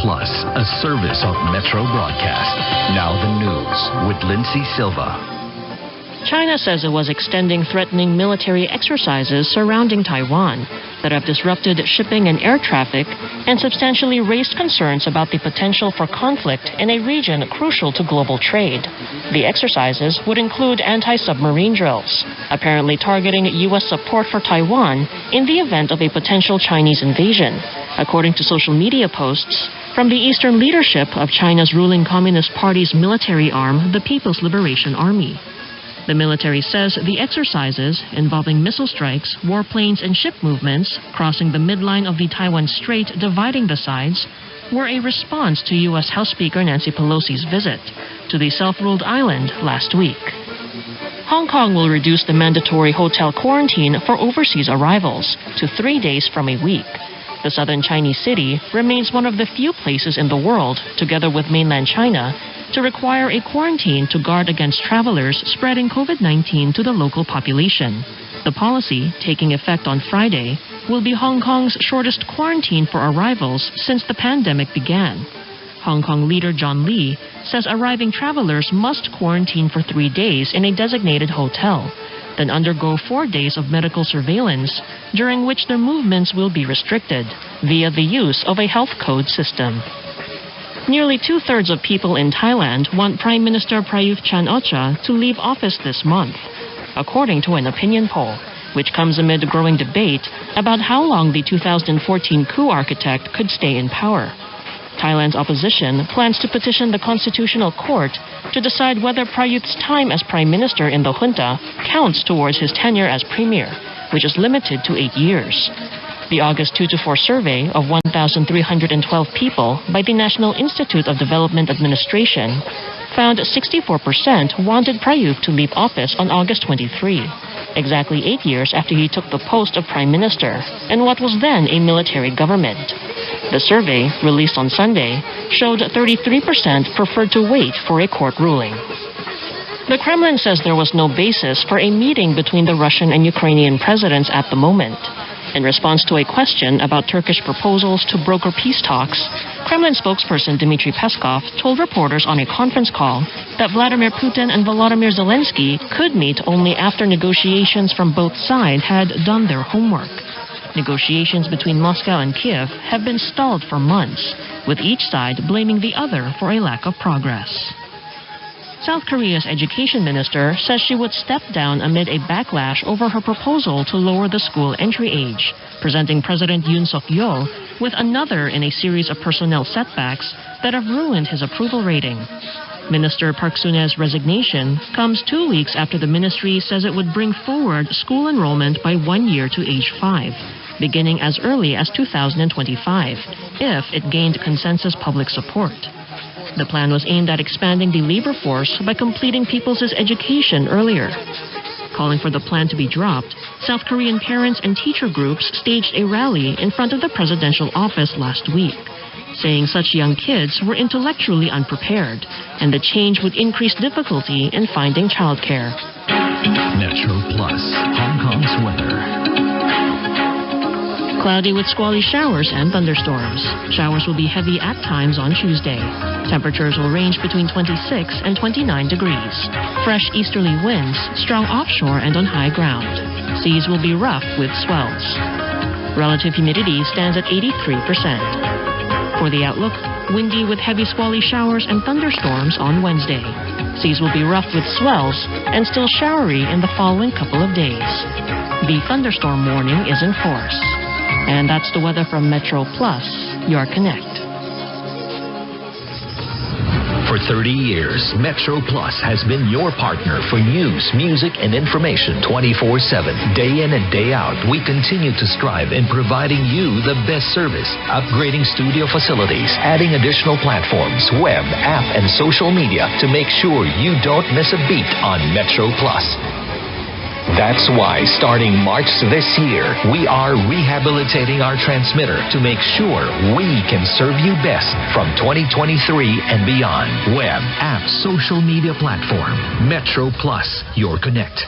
Plus, a service of Metro Broadcast. Now the news with Lindsay Silva. China says it was extending threatening military exercises surrounding Taiwan that have disrupted shipping and air traffic and substantially raised concerns about the potential for conflict in a region crucial to global trade. The exercises would include anti-submarine drills, apparently targeting U.S. support for Taiwan in the event of a potential Chinese invasion, according to social media posts from the eastern leadership of China's ruling Communist Party's military arm, the People's Liberation Army. The military says the exercises, involving missile strikes, warplanes, and ship movements crossing the midline of the Taiwan Strait dividing the sides, were a response to U.S. House Speaker Nancy Pelosi's visit to the self-ruled island last week. Hong Kong will reduce the mandatory hotel quarantine for overseas arrivals to 3 days from a week. The southern Chinese city remains one of the few places in the world, together with mainland China, to require a quarantine to guard against travelers spreading COVID-19 to the local population. The policy, taking effect on Friday, will be Hong Kong's shortest quarantine for arrivals since the pandemic began. Hong Kong leader John Lee says arriving travelers must quarantine for 3 days in a designated hotel, then undergo 4 days of medical surveillance, during which their movements will be restricted via the use of a health code system. Nearly 2/3 of people in Thailand want Prime Minister Prayut Chan-o-cha to leave office this month, according to an opinion poll, which comes amid growing debate about how long the 2014 coup architect could stay in power. Thailand's opposition plans to petition the Constitutional Court to decide whether Prayut's time as Prime Minister in the junta counts towards his tenure as Premier, which is limited to 8 years. The August 2-4 survey of 1,312 people by the National Institute of Development Administration found 64% wanted Prayut to leave office on August 23, exactly 8 years after he took the post of Prime Minister in what was then a military government. The survey, released on Sunday, showed 33% preferred to wait for a court ruling. The Kremlin says there was no basis for a meeting between the Russian and Ukrainian presidents at the moment. In response to a question about Turkish proposals to broker peace talks, Kremlin spokesperson Dmitry Peskov told reporters on a conference call that Vladimir Putin and Volodymyr Zelensky could meet only after negotiations from both sides had done their homework. Negotiations between Moscow and Kiev have been stalled for months, with each side blaming the other for a lack of progress. South Korea's education minister says she would step down amid a backlash over her proposal to lower the school entry age, presenting President Yoon Suk-yeol with another in a series of personnel setbacks that have ruined his approval rating. Minister Park Sun-he's resignation comes 2 weeks after the ministry says it would bring forward school enrollment by 1 year to age 5, beginning as early as 2025, if it gained consensus public support. The plan was aimed at expanding the labor force by completing people's education earlier. Calling for the plan to be dropped, South Korean parents and teacher groups staged a rally in front of the presidential office last week, saying such young kids were intellectually unprepared and the change would increase difficulty in finding childcare. Metro Plus, Hong Kong's weather. Cloudy with squally showers and thunderstorms. Showers will be heavy at times on Tuesday. Temperatures will range between 26 and 29 degrees. Fresh easterly winds, strong offshore and on high ground. Seas will be rough with swells. Relative humidity stands at 83%. For the outlook, windy with heavy squally showers and thunderstorms on Wednesday. Seas will be rough with swells and still showery in the following couple of days. The thunderstorm warning is in force. And that's the weather from Metro Plus, your Connect. For 30 years, Metro Plus has been your partner for news, music, and information 24/7. Day in and day out, we continue to strive in providing you the best service, upgrading studio facilities, adding additional platforms, web, app, and social media to make sure you don't miss a beat on Metro Plus. That's why, starting March this year, we are rehabilitating our transmitter to make sure we can serve you best from 2023 and beyond. Web, app, social media platform. Metro Plus, your Connect.